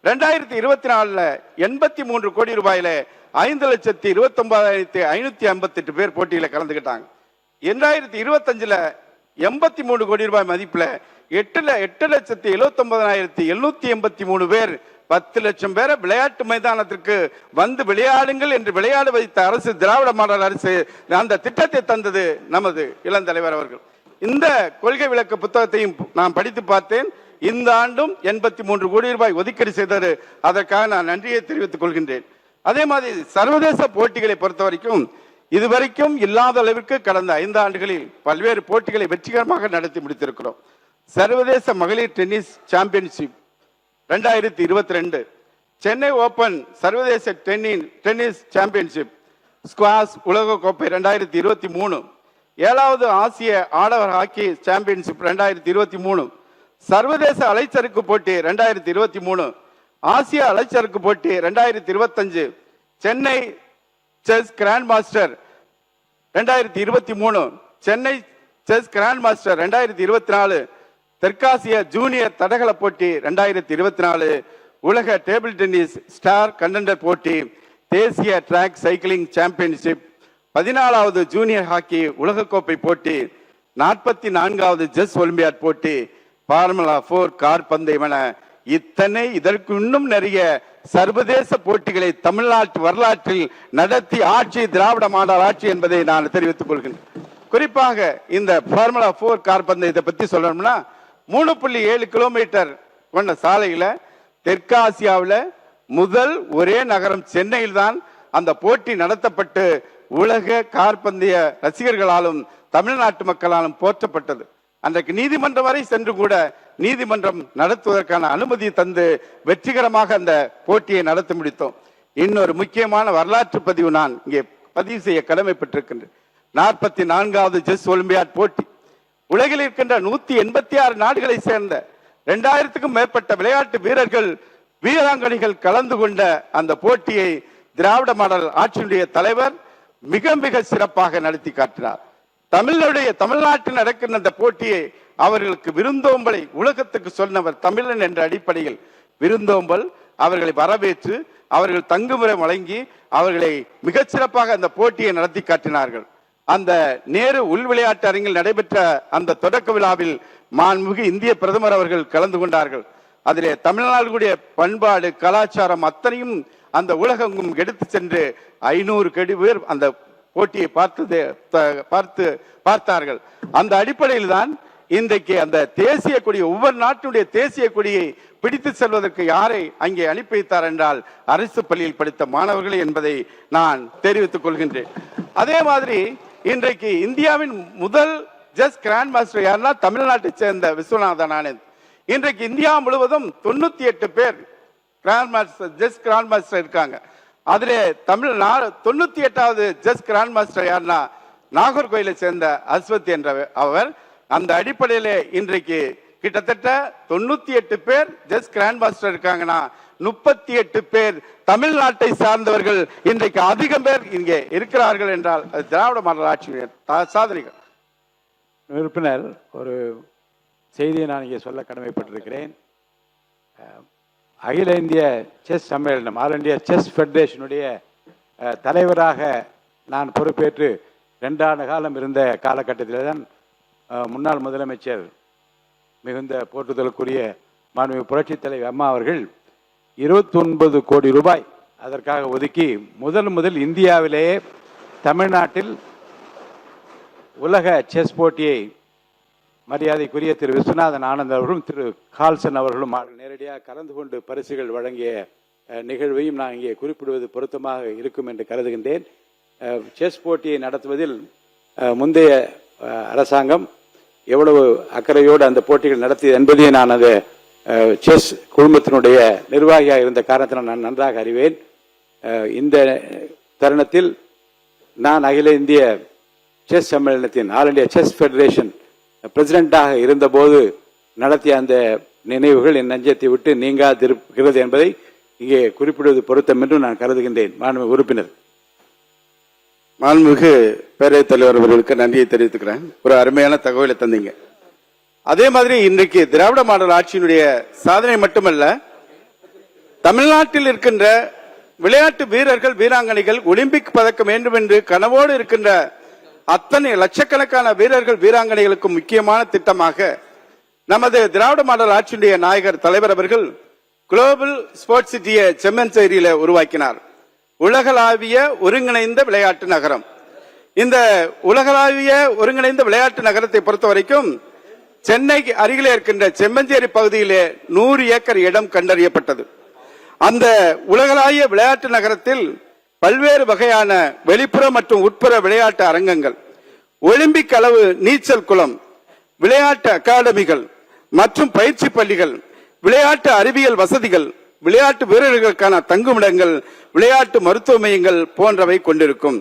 2024 83 கோடி ரூபாயில 5,29,558 பேர் போட்டியில கலந்துக்கிட்டாங்க. 2025 83 கோடி ரூபாய் மதிப்புல 8,79,783 பேர் 10 லட்சம் பேரை விளையாட்டு மைதானத்திற்கு வந்து விளையாடுங்கள் என்று விளையாட வைத்த அரசு, திராவிட மாடல் அரசு, அந்த திட்டத்தை தந்தது நமது இளந்தலைவர் அவர்கள். இந்த கொள்கை விளக்க புத்தகத்தையும் நான் படித்து பார்த்தேன். இந்த ஆண்டும் 83 கோடி ரூபாய் ஒதுக்கீடு செய்தது. அதற்காக நான் நன்றியை தெரிவித்துக் கொள்கின்றேன். அதே மாதிரி சர்வதேச போட்டிகளை பொறுத்த வரைக்கும் இதுவரைக்கும் இல்லாத அளவிற்கு கடந்த 5 ஆண்டுகளில் பல்வேறு போட்டிகளை வெற்றிகரமாக நடத்தி முடித்திருக்கிறோம். சர்வதேச மகளிர் டென்னிஸ் சாம்பியன்ஷிப் 2022, சென்னை ஓபன் சர்வதேச டென்னிஸ் சாம்பியன்ஷிப், ஸ்குவாஷ் உலகக்கோப்பை 2023, 7வது ஆசிய ஆடவர் ஹாக்கி சாம்பியன்ஷிப் 2023, சர்வதேச அலைச்சறுக்கு போட்டி 2023, ஆசிய அலைச்சறுக்கு போட்டி 2025, Chennai chess grandmaster 2023, Chennai chess grandmaster 2024, தெற்காசிய ஜூனியர் தடகள போட்டி 2024, உலக டேபிள் டென்னிஸ் ஸ்டார் கண்டெண்டர் போட்டி, தேசிய டிராக் சைக்கிளிங் சாம்பியன்ஷிப், 14வது ஜூனியர் ஹாக்கி உலகக்கோப்பை போட்டி, 44வது செஸ் ஒலிம்பியாட் போட்டி, ஃபார்முலா 4 கார் பந்தயம் என இத்தனை இதற்கு இன்னும் நிறைய சர்வதேச போட்டிகளை தமிழ்நாட்டு வரலாற்றில் நடத்தி ஆட்சி திராவிட மாடல் ஆட்சி என்பதை நான் தெரிவித்துக் கொள்கிறேன். குறிப்பாக இந்த ஃபார்முலா 4 கார் பந்தயத்தை பத்தி சொல்லணும்னா 3.7 கிலோமீட்டர் கொண்ட சாலையில தெற்காசியாவில் முதல் ஒரே நகரம் சென்னையில் தான் அந்த போட்டி நடத்தப்பட்டு உலக கார்பந்தய ரசிகர்களாலும் தமிழ்நாட்டு மக்களாலும் போற்றப்பட்டது. அன்றைக்கு நீதிமன்றம் வரை சென்று கூட நீதிமன்றம் நடத்துவதற்கான அனுமதி தந்து வெற்றிகரமாக அந்த போட்டியை நடத்தி முடித்தோம். இன்னொரு முக்கியமான வரலாற்று பதிவு நான் இங்கே பதிவு செய்ய கடமைப்பட்டிருக்கின்றேன். 44வது செஸ் ஒலிம்பியாட் போட்டி உலகில் இருக்கின்ற 186 நாடுகளை சேர்ந்த 2000க்கும் மேற்பட்ட விளையாட்டு வீரர்கள் வீராங்கனைகள் கலந்து கொண்ட அந்த போட்டியை திராவிட மாடல் ஆட்சியுடைய தலைவர் மிக மிக சிறப்பாக நடத்தி காட்டினார். தமிழ்நாட்டில் நடக்கின்ற அந்த போட்டியை அவர்களுக்கு விருந்தோம்பலை உலகத்துக்கு சொன்னவர் தமிழன் என்ற அடிப்படையில் விருந்தோம்பல் அவர்களை வரவேற்று அவர்கள் தங்குமுறை வழங்கி அவர்களை மிகச்சிறப்பாக அந்த போட்டியை நடத்தி காட்டினார்கள். அந்த நேரு உள் விளையாட்டு அரங்கில் நடைபெற்ற அந்த தொடக்க விழாவில் மாண்புமிகு இந்திய பிரதமர் அவர்கள் கலந்து கொண்டார்கள். அதிலே தமிழ்நாடுடைய பண்பாடு கலாச்சாரம் அத்தனையும் அந்த உலகெங்கும் எடுத்து சென்று 500 கோடி பேர் அந்த போட்டியை பார்த்தார்கள். அந்த அடிப்படையில் தான் இன்றைக்கு அந்த தேசிய கொடி, ஒவ்வொரு நாட்டினுடைய தேசிய கொடியை பிடித்து செல்வதற்கு யாரை அங்கே அனுப்பி வைத்தார் என்றால் அரசு பள்ளியில் படித்த மாணவர்கள் என்பதை நான் தெரிவித்துக் கொள்கின்றேன். அதே மாதிரி இன்றைக்கு இந்தியாவின் முதல் செஸ் கிராண்ட் மாஸ்டர் யாருன்னா தமிழ்நாட்டை சேர்ந்த விஸ்வநாதன் ஆனந்த். இன்றைக்கு இந்தியா முழுவதும் 98 பேர் செஸ் கிராண்ட் மாஸ்டர் இருக்காங்க. அதிலே 98வது செஸ் கிராண்ட் மாஸ்டர் யாருன்னா நாகர்கோயிலை சேர்ந்த அஸ்வத் என்ற அவர். அந்த அடிப்படையில் இன்றைக்கு கிட்டத்தட்ட 98 பேர் செஸ் கிராண்ட் மாஸ்டர் இருக்காங்கன்னா 38 பேர் தமிழ்நாட்டை சார்ந்தவர்கள் இன்றைக்கு அதிகம் பேர் இங்கே இருக்கிறார்கள் என்றால் அது திராவிட மாடல் ஆட்சியின் சாதனைகள். உறுப்பினர், ஒரு செய்தியை நான் இங்கே சொல்ல கடமைப்பட்டிருக்கிறேன். அகில இந்திய செஸ் சம்மேளனம், ஆல் இந்தியா செஸ் ஃபெடரேஷனுடைய தலைவராக நான் பொறுப்பேற்று 2 ஆண்டு காலம் இருந்த காலகட்டத்தில் தான் முன்னாள் முதலமைச்சர் மிகுந்த போற்றுதலுக்குரிய மாண்புமிகு புரட்சித் தலைவர் அம்மா அவர்கள் 29 கோடி ரூபாய் அதற்காக ஒதுக்கி முதல் இந்தியாவிலேயே தமிழ்நாட்டில் உலக செஸ் போட்டியை மரியாதைக்குரிய திரு விஸ்வநாதன் ஆனந்த் அவர்களும் திரு கால்சன் அவர்களும் நேரடியாக கலந்து கொண்டு பரிசுகள் வழங்கிய நிகழ்வையும் நான் இங்கே குறிப்பிடுவது பொருத்தமாக இருக்கும் என்று கருதுகின்றேன். செஸ் போட்டியை நடத்துவதில் முந்தைய அரசாங்கம் எவ்வளவு அக்கறையோடு அந்த போட்டிகள் நடத்தியது என்பதையே நான் அந்த செஸ் குழுமத்தினுடைய நிர்வாகியாக இருந்த காரணத்தினால் நான் நன்றாக அறிவேன். இந்த தருணத்தில் நான் அகில இந்திய செஸ் சம்மேளனத்தின் ஆல் இந்தியா செஸ் ஃபெடரேஷன் பிரசிடென்டாக இருந்தபோது நடத்திய அந்த நினைவுகள் என் நெஞ்சத்தை விட்டு நீங்காதிருக்கிறது என்பதை இங்கே குறிப்பிடுவது பொருத்தம் என்று நான் கருதுகின்றேன். மாண்புமிகு உறுப்பினர். மாண்புமிகு பேரவைத் தலைவர் அவர்களுக்கு நன்றியை தெரிவித்துக்கிறேன். ஒரு அருமையான தகவலை தந்தீங்க. அதே மாதிரி இன்றைக்கு திராவிட மாடல் ஆட்சியினுடைய சாதனை மட்டுமல்ல, தமிழ்நாட்டில் இருக்கின்ற விளையாட்டு வீரர்கள் வீராங்கனைகள் ஒலிம்பிக் பதக்கம் வேண்டும் என்று கனவோடு இருக்கின்ற அத்தனை லட்சக்கணக்கான வீரர்கள் வீராங்கனைகளுக்கும் முக்கியமான திட்டமாக நமது திராவிட மாடல் ஆட்சியுடைய நாயகர் தலைவர் அவர்கள் குளோபல் ஸ்போர்ட்ஸ் சிட்டியை செம்மஞ்சேரியில உருவாக்கினார். உலகளாவிய ஒருங்கிணைந்த விளையாட்டு நகரம். இந்த உலகளாவிய ஒருங்கிணைந்த விளையாட்டு நகரத்தை பொறுத்த வரைக்கும் சென்னை அருகிலே இருக்கின்ற செம்மஞ்சேரி பகுதியிலே 100 ஏக்கர் இடம் கண்டறியப்பட்டது. அந்த உலகளாவிய விளையாட்டு நகரத்தில் பல்வேறு வகையான வெளிப்புற மற்றும் உட்புற விளையாட்டு அரங்கங்கள், ஒலிம்பிக் அளவு நீச்சல் குளம், விளையாட்டு அகாடமிகள் மற்றும் பயிற்சி பள்ளிகள், விளையாட்டு அறிவியல் வசதிகள், விளையாட்டு வீரர்களுக்கான தங்குமிடங்கள், விளையாட்டு மருத்துவ மையங்கள் போன்றவை கொண்டிருக்கும்.